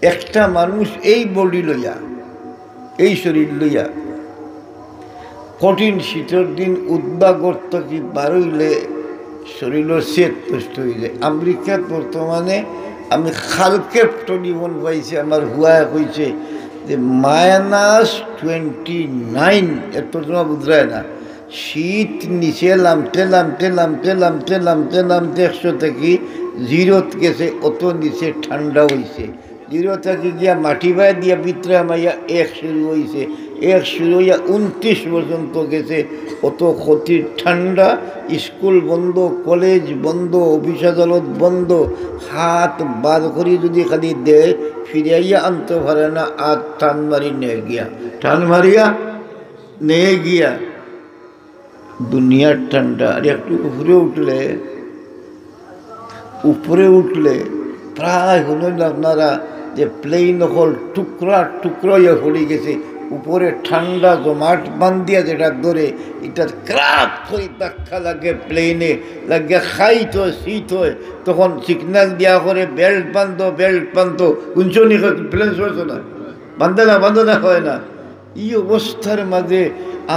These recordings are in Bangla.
একটা মানুষ এই বডি লইয়া, এই শরীর লইয়া কঠিন শীতের দিন উদ্বাগত কি বারইলে শরীরের সেট নষ্ট হয়ে যায়। আমেরিকাত বর্তমানে আমি খালকে টেলিফোন পাইছি, আমার হুয়া কইছে যে -29, এত তোমার বুঝায় না। শীত নিচে নামতে নামতে নামতে নামতে নামতে নামতে 100 থেকে 0 গেছে, অত নিচে ঠান্ডা হয়েছে। 0 থেকে গিয়া মাটি বাই দিয়া ভিতরে আমাইয়া 1 শুরু হয়েছে, 1 শুরু হইয়া 29 পর্যন্ত গেছে। অত ক্ষতির ঠান্ডা, স্কুল বন্ধ, কলেজ বন্ধ, অফিস আদালত বন্ধ। হাত বার করি যদি খালি দেয়, ফিরাইয়া আনতে পারে না। আর টান মারি নিয়ে গিয়া, টান মারিয়া নিয়ে গিয়া দুনিয়ার ঠান্ডা। আর একটু উপরে উঠলে প্রায় হলেন আপনারা যে প্লেন হল টুকরা টুকরা ইয়ে পড়ে গেছে। উপরে ঠান্ডা জমাট বান্ধিয়া যেটা ধরে, এটা ক্রাক করে ধাক্কা লাগে, প্লেনে লাগে খাইত হয়, শীত হয়। তখন সিগন্যাল দেওয়া করে বেল্ট বান্ধো, বেল্ট বান্ধো। কুঞ্চনি প্লেন চলছে না, বান্ধে না হয় না। এই অবস্থার মাঝে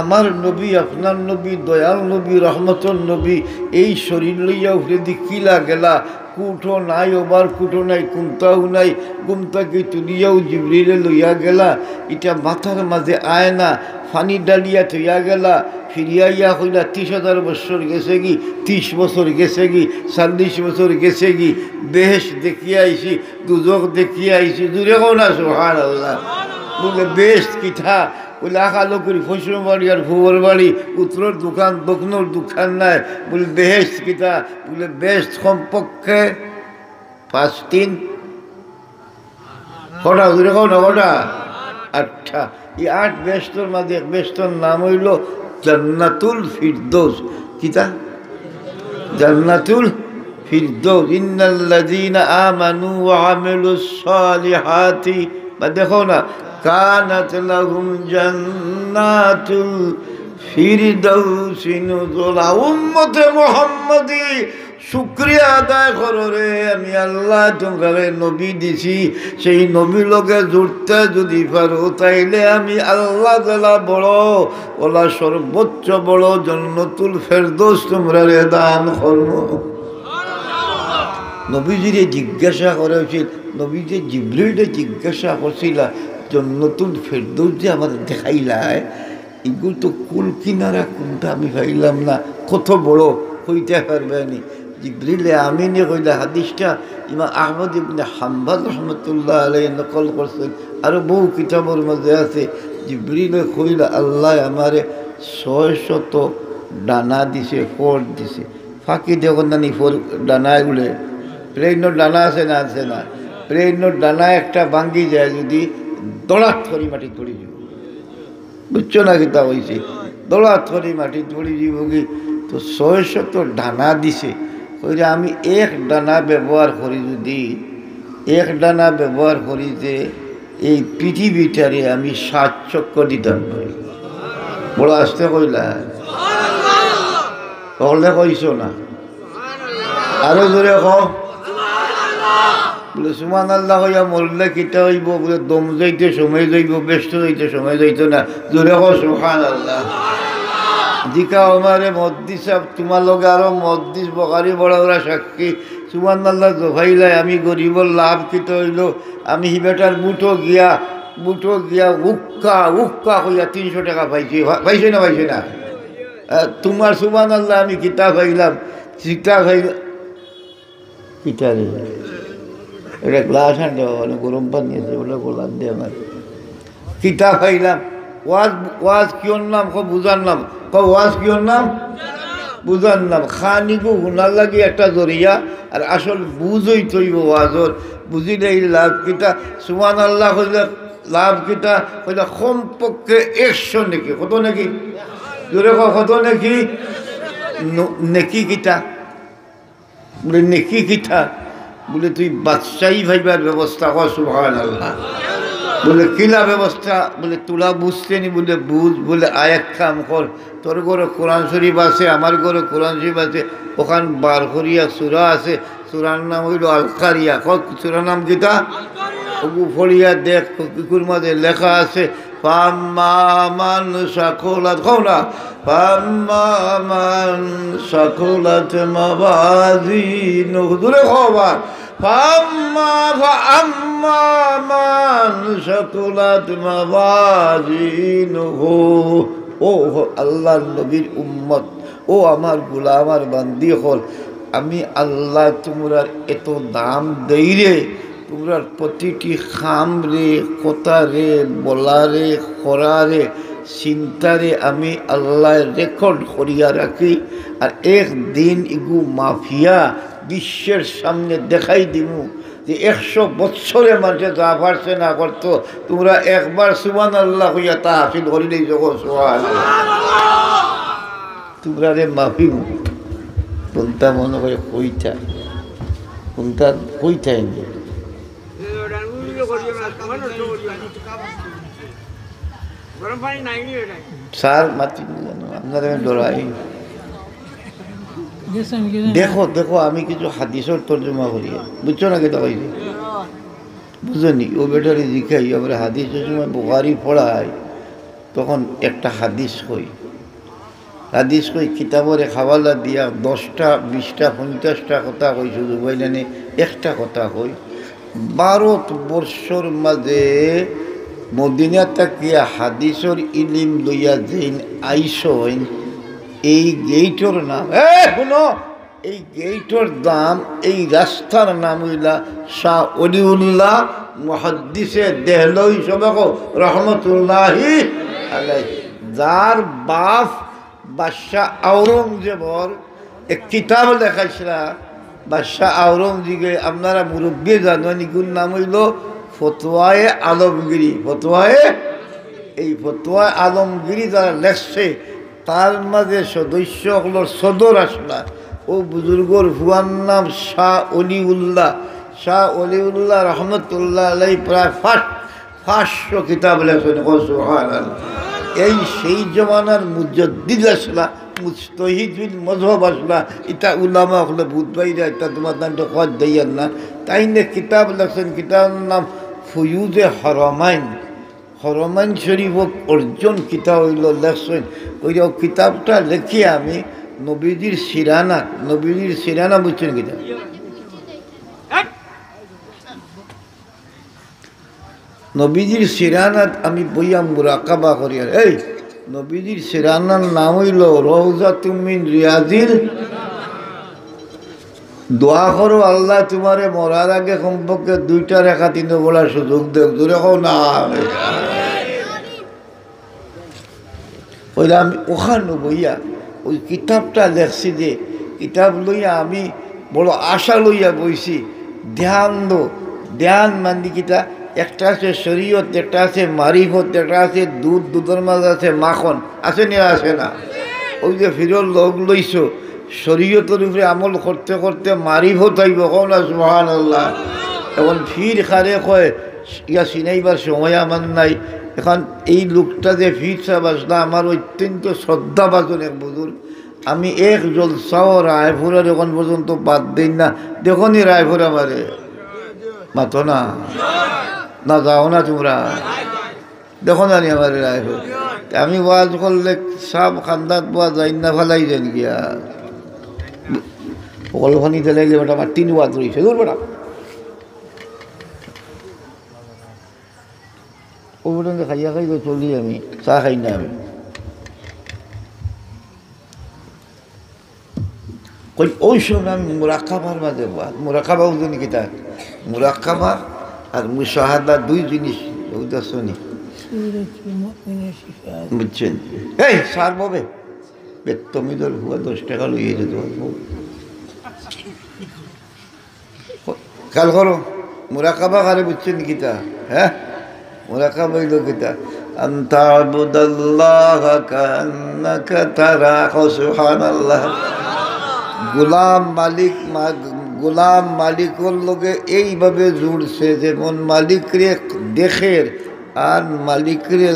আমার নবী, আপনার নবী, দয়াল নবী, রহমতর নবী এই শরীর লইয়া উঠে দি কিলা গেলা। কুঠো নাই, ওবার কুঠো নাই, কুমতাও নাই, গুমতাকে তুলিয়াও জিবরিলে লইয়া গেলা। এটা মাথার মাঝে আয় না, ফানি ডালিয়া থইয়া গেলা। ফিরিয়াইয়া হইলা 30,000 বছর গেছে গি, 30 বছর গেছে গি, 40 বছর গেছে গি। বেহেশ দেখিয়া আইছি, দুজক দেখিয়া আইছি। দূরে কোন না সুবহানাল্লাহ। বলে বেশ কিঠা, বলে আকালো করি ফসল বাড়ি আর ফুবর বাড়ি, উত্তর দোকান দক্ষিণর দোকান নাই। বলে বেহেস কিতা, বলে বেশ কমপক্ষে 5 দিন। কটা দূরে কও না, কটা? 8টা। এই 8 বেস্তর মাঝে এক বেস্তর নাম হইল জান্নাতুল ফিরদৌস। কিতা? জান্নাতুল ফিরদৌস। ইন্নাল্লাযীনা আমানু ওয়া আমিলুস সালিহাতি, বা দেখো না, কানাত লাহুম জান্নাতুল ফিরদৌসি নুজুলা। উম্মতে মুহাম্মাদি শুকরিয়া আদায় করো রে, আমি আল্লাহ তোমারে নবী দিছি। সেই নবী লোকে জুড়তে যদি পারো, তাইলে আমি আল্লাহ তাআলা বড় ওলা সর্বোচ্চ বড় জান্নাতুল ফিরদৌস তোমরা রে দান করবো। নবীজিরে জিজ্ঞাসা করা উচিত, নবীজি জিবরিলে জিজ্ঞাসা করছিল জান্নাতুল ফিরদৌস যে আমাদের দেখাইলায়, এগুলো তো কুল কিনারা কোনটা আমি পাইলাম না, কত বড় হইতে পারবে নি। জিবরিলে আমিনে কইলা। হাদিসটা ইমাম আহমদ ইবনে হাম্বল রহমতুল্লাহ আলাইহি নকল করছেন, আরো বহু কিতাবের মধ্যে আছে। জিবরিলে কইলা আল্লাহ আমারে 600 ডানা দিছে, ফোর দিছে। ফাঁকি দেখুন না, ফোর ডানা এগুলো প্লেনের ডানা আছে না, আছে না? প্লেনের ডানা একটা ভাঙ্গি যায় যদি, দড়াত করি মাটি ধরে যাব। বুঝছো না কিতা হয়েছে? দড়াত করি মাটি ধরে যাব কি? তো 600 ডানা দিছে। কইরা আমি এক ডানা ব্যবহার করি, যদি এক ডানা ব্যবহার করি, যে এই পৃথিবীটারে আমি 7 চক্র দিতাম পারি। বড় আসতে কইলা, তাহলে কইছো না? আরো জোরে কও। বলে সুবহানাল্লাহ হইয়া মরলে কিতা হইব? বলে দম যাইতে সময় যাইব, ব্যস্ত যাইতে সময় যাইত না। জোরে কও সুবহানাল্লাহ। দিকা আমারে মদ্দিস সাহেব, তোমার লগে আরো মদ্দিস বকারি বড় ওরা সাক্ষী। সুবহানাল্লাহ জোফাইলাই আমি গরিবর লাভ কিতা হইল, আমি হিবেটার বুটো গিয়া উক্কা উক্কা হইয়া 300 টাকা পাইছি। পাইছে না? পাইছে না? তোমার সুবহানাল্লাহ আমি কিতা পাইলাম, চিতা খাইলাম। কিতা রে, এটা গ্লাস আনতে মানে গরম পানি আছে, ওটা গোলাপ দিয়ে আমার কিতা খাইলাম। ওয়াজ কিয়র নাম? বুঝার নাম। ওয়াজ কিয়র নাম? বুঝার নাম। খানিগু হুনার লাগি একটা জরিয়া, আর আসল বুঝই তৈব ওয়াজর। বুঝিলে এই লাভ কিতা। সুবহানাল্লাহ হইলে লাভ কিতা হইলে কমপক্ষে 100 নাকি। কত নাকি? জোরে কত নাকি? নেকি কিতা? বলে নেকি কিতা? বলে তুই বাদশাহী ভাইবার ব্যবস্থা কর। সুবহানাল্লাহ। বলে কিলা ব্যবস্থা? বলে তোলা বুঝতে নি? বলে বুঝ। বলে আয়াত কাম কর, তোর ঘরে কোরআন শরীফ আছে, আমার ঘরে কোরআন শরীফ আছে, ওখান বার করিয়া সূরা আছে, সূরার নাম হইল আল কারিয়া। সূরার নাম কিতা? ওগু ফড়িয়া দেখ কুকুর মাঝে লেখা আছে ফাম্মান সাকুলাত কওনা ফাম্মান সাকুলাত মাওয়াজিনুহু দূরে খবর ফাম্মান সাকুলাত মাওয়াজিনুহু ও আল্লাহর নবীর উম্মত ও আমার গোলাম আর বান্দি হল আমি আল্লাহ তোমরার এত দাম দেই রে তোমরার প্রতিটি খাম রে কথা রে বলা রে করা রে চিন্তারে আমি আল্লাহ রেকর্ড করিয়া রাখি আর একদিন ইগু মাফিয়া বিশ্বের সামনে দেখাই দিমু যে 100 বৎসরে মানুষে যা পারছে না করতো তোমরা একবার সুবহানাল্লাহ হইয়া তা হাসিল করিলেই জগৎ সুবহানাল্লাহ তোমরা রে মাফিমু কোনটা মনে করে কইটা কোনটা কইটাই নেই স্যার মাতি আপনারা ডরাই দেখো দেখো আমি কিছু হাদিসের তর্জমা করি বুঝছো না কেটা কইছি বুঝনি ও বেটারে জিখাই আমরা হাদিসের সময় বুখারি পড়াই তখন একটা হাদিস কই হাদিস কই কিতাবরে খাওয়ালা দিয়া 10টা 20টা 50টা কথা কই শুধু বইলেনে একটা কথা কই ভারতবর্ষর মাঝে মদিনা তাকিয়া হাদিসর ইলিম লইয়া যেন আইসইন এই গেইটর নাম শুনো এই গেইটর দাম এই রাস্তার নাম হইলা শাহ অলিউল্লাহ মুহাদ্দিসে দেহলভী সবাকো রহমতুল্লাহি আলাইহি যার বাপ বাদশাহ আওরঙ্গজেবর এক কিতাব লেখাইছিল বাদশাহ আওরঙ্গজেবে আপনারা মুরব্বী জানেন ইগুর নাম হইল ফতোয়ায়ে আলমগিরি ফতোয়ায়ে এই ফতোয়া আলমগিরি যারা লেখছে তার মাঝে সদস্য হল সদর আসলা ও বুজুর্গর হুয়ার নাম শাহ অলিউল্লাহ রহমতুল্লাহ আলাই প্রায় 500 কিতাব লেখেন সুবহানাল্লাহ এই সেই জমানার মুজাদ্দিদ আসলা মুজতাহিদুল মযহাব আসলা এটা উলামা হলে বুধবাইরা এটা তোমার নামটা কদ দেয়ার না তাই না কিতাব লেখেন কিতাবের নাম ফুয়ুজে হরমাইন শরীফ অর্জন কিতাব হইল লেখছেন ওই কিতাবটা লেখি আমি নবীজির সিরানা বুঝছেন কিতাব নবীজির সিরানাত আমি বইয়া মুরাকাবা করি আর এই নবীজির সিরানার নাম হইল রওজাতুম মিন রিয়াজিল দোয়া করো আল্লাহ তোমারে মরার আগে কমপক্ষে 2টা রেখা 3 বলার সুযোগ দেব দূরে হও না ওইটা আমি ওখানে বইয়া ওই কিতাবটা লেখছি যে কিতাব লইয়া আমি বড় আশা লইয়া বইছি ধ্যান মান্দি কিতা একটা আছে শরীয়ত একটা আছে মারিফত একটা আছে দুধের মাঝে আছে মাখন আছে না আছে না ওই যে ফিরল লোক লইছো শরীয়তের উপরে আমল করতে করতে মারিফত হইব কও না সুবহানাল্লাহ এখন ফির খারে কয় ইয়া চিনাইবার সময় আমার নাই এখন এই লোকটা যে ফির সাহেব আসলা আমার অত্যন্ত শ্রদ্ধাভাজন এক বুজুর্গ আমি এক জলসাও রায়পুরের এখন পর্যন্ত বাদ দিই না দেখো নি রায়পুর আমারে মাতো না যাও না তোমরা দেখো না নি আমার রায়পুর আমি ওয়াজ করলে সব খান্দাত পাওয়া যাই না ফেলাই যান গিয়া কলখানি দিলে বেটা আমার 3 ওয়াজ রয়েছে দূর বেটা ও পর্যন্ত খাইয়া খাইতে চলি আমি চা খাই না আমি ওই সময় আমি মুরাকাবার মাঝে মুরাকাবা বুঝলি কি তার মুরাকাবা আর মুশাহাদা 2 জিনিস ওইটা শুনি বুঝছেন এই সার ববে বেতমিদর হুয়া 10 টাকা লইয়ে যেত খেয়াল করো মুরাকাবা কারে বুঝছেন কিতা হ্যাঁ মুরাকাবা হইল কিতা আনতাবুদাল্লাহ কান্নাকা তারাহু সুবহানাল্লাহ গোলাম মালিকর লগে এইভাবে জুড়ছে যেমন মালিকরে দেখের আর মালিকরে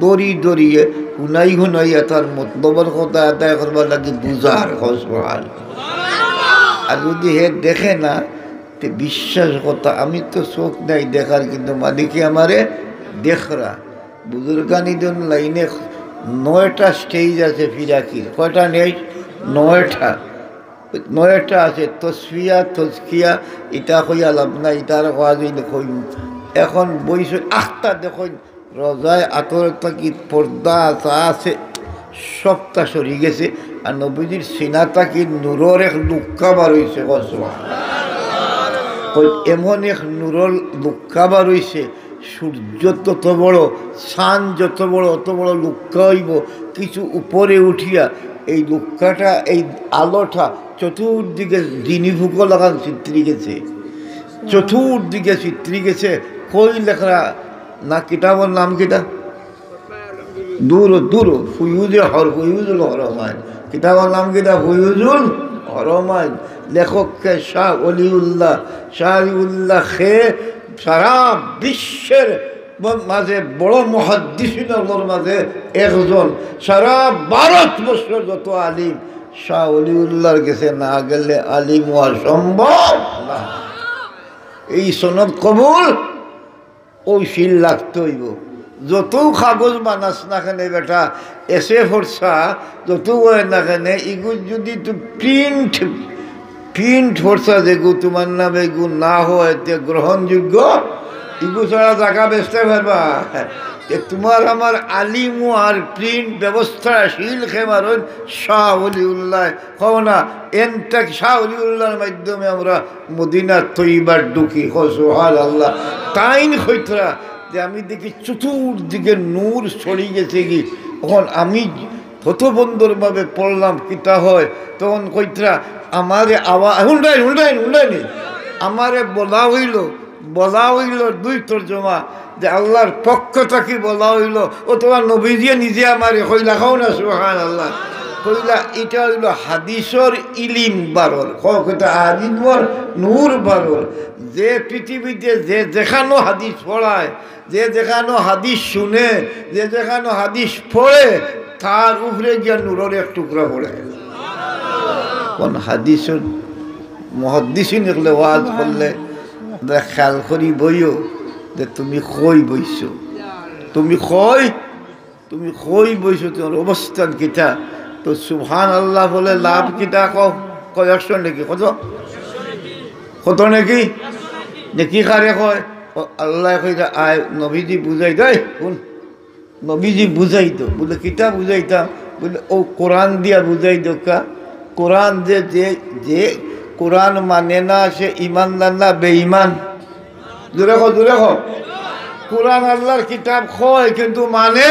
দড়িয়ে হুনাইয়া তার মতলবের কথা আদায় করবার লাগে বুঝার সুবহানাল্লাহ আর যদি হে দেখে না বিশ্বাস কথা আমি তো চোখ নাই দেখার, কিন্তু মালিকে আমারে দেখরা। বুজুর্গানিজন লাইনে 9টা স্টেজ আছে ফিরাকির। কয়টা নেই? 9টা আছে। তসফিয়া তজকিয়া ইটা কইয়া লাভ নাই, ইটার কাজই দেখুন। এখন বইস আখটা দেখুন রজায় আতর থাকি পর্দা আছে সবটা সরি গেছে। আর নবীজির সিনা থাকি নূরের এক লুক্কা বার হয়েছে। এমন এক নূরের লুক্কা বার হয়েছে, সূর্য তত বড়, চাঁদ যত বড়, অত বড় লুক্কা হইব। কিছু উপরে উঠিয়া এই লুক্কাটা, এই আলোটা চতুর্দিকে জিনিফুক লাগান চিত্রি গেছে, চতুর্দিকে চিত্রি গেছে। কই লেখা না কিতাবের নাম কিতা? দূর দূর ফুয়ুজুল হরমাইন। কিতাবের নাম কিতা? ফুয়ুজুল হরমাইন। লেখককে শাহ অলিউল্লাহ, শাহ আলিউল্লাহ খে সারা বিশ্বের মাঝে বড় মুহাদ্দিসিনের মাঝে একজন। সারা ভারতবর্ষ যত আলিম শাহ অলিউল্লাহর গেছে না গেলে আলিম হওয়া সম্ভব না। এই সনদ কবুল ওই শিল লাগতে হইব। যত কাগজ বানাস না কেনে বেটা, এসে ফরসা যত হয় না কেনে, এগুলো যদি তো প্রিন্ট ফরসা যেগু তোমার নামে এগু না হয় তে গ্রহণযোগ্য, এগু ছাড়া জায়গা বেচতে পারবা। তোমার আমার আলিম আর প্রিন্ট ব্যবস্থা শিল খেমার শাহ অলিউল্লাহ কও না। এনটা শাহ অলিউল্লাহর মাধ্যমে আমরা মদিনা তৈবার ঢুকি। সুবহানাল্লাহ। তাইন হইতরা যে আমি দেখি চতুর্দিকে নূর ছড়িয়ে গেছে কি। তখন আমি হতবন্ধরভাবে পড়লাম কিতা হয়, তখন কইতরা আমারে আওয়াজ উল্টাইনি আমারে বলা হইল দুই তর্জমা যে আল্লাহর পক্ষ থেকে বলা হইল। ও তোমার নবীজিয়ে নিজে আমারে কইলা খাও না। সুবহানাল্লাহ। কইলা এটা হইল হাদিসর ইলিম বারর, কথা হাদিসর নূর বারর। যে পৃথিবীতে যে যেখানো হাদিস পড়ায়, যে যেখানো হাদিস শুনে, যে যেখানো হাদিস পড়ে, তার উপরে গিয়া নূরের এক টুকরা পড়ে। কোন হাদিসের মুহাদ্দিসিন এগুলো ওয়াজ করলে খেয়াল করি বইও যে তুমি কই বইছো, তুমি কই বইছো, তোমার অবস্থান কিতা। তো সুবহানাল্লাহ বলে লাভ কিতা? কয় 100 নাকি কত নাকি দেখি কারে কয় আল্লাহ কইতা আয় নবীজি বুঝাই দেয়। শুন নবীজি বুঝাই তো বলে কিতা বুঝাইতাম? বলে ও কোরআন দিয়া বুঝাই দোকা। কোরআন যে কোরআন মানে না সে ইমানদার না বেঈমান? জোরে কো। কোরআন আল্লাহর কিতাব কয় কিন্তু মানে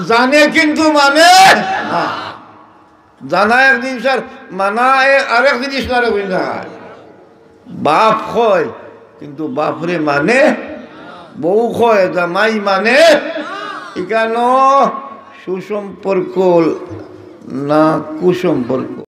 জানে, কিন্তু মানে জানা এক জিনিস আর মানা আরেক জিনিস না। বাপ কয় কিন্তু বাপরে মানে, বউ কয় জামাই মানে। এখানে সুসম্পর্ক না কুসম্পর্ক?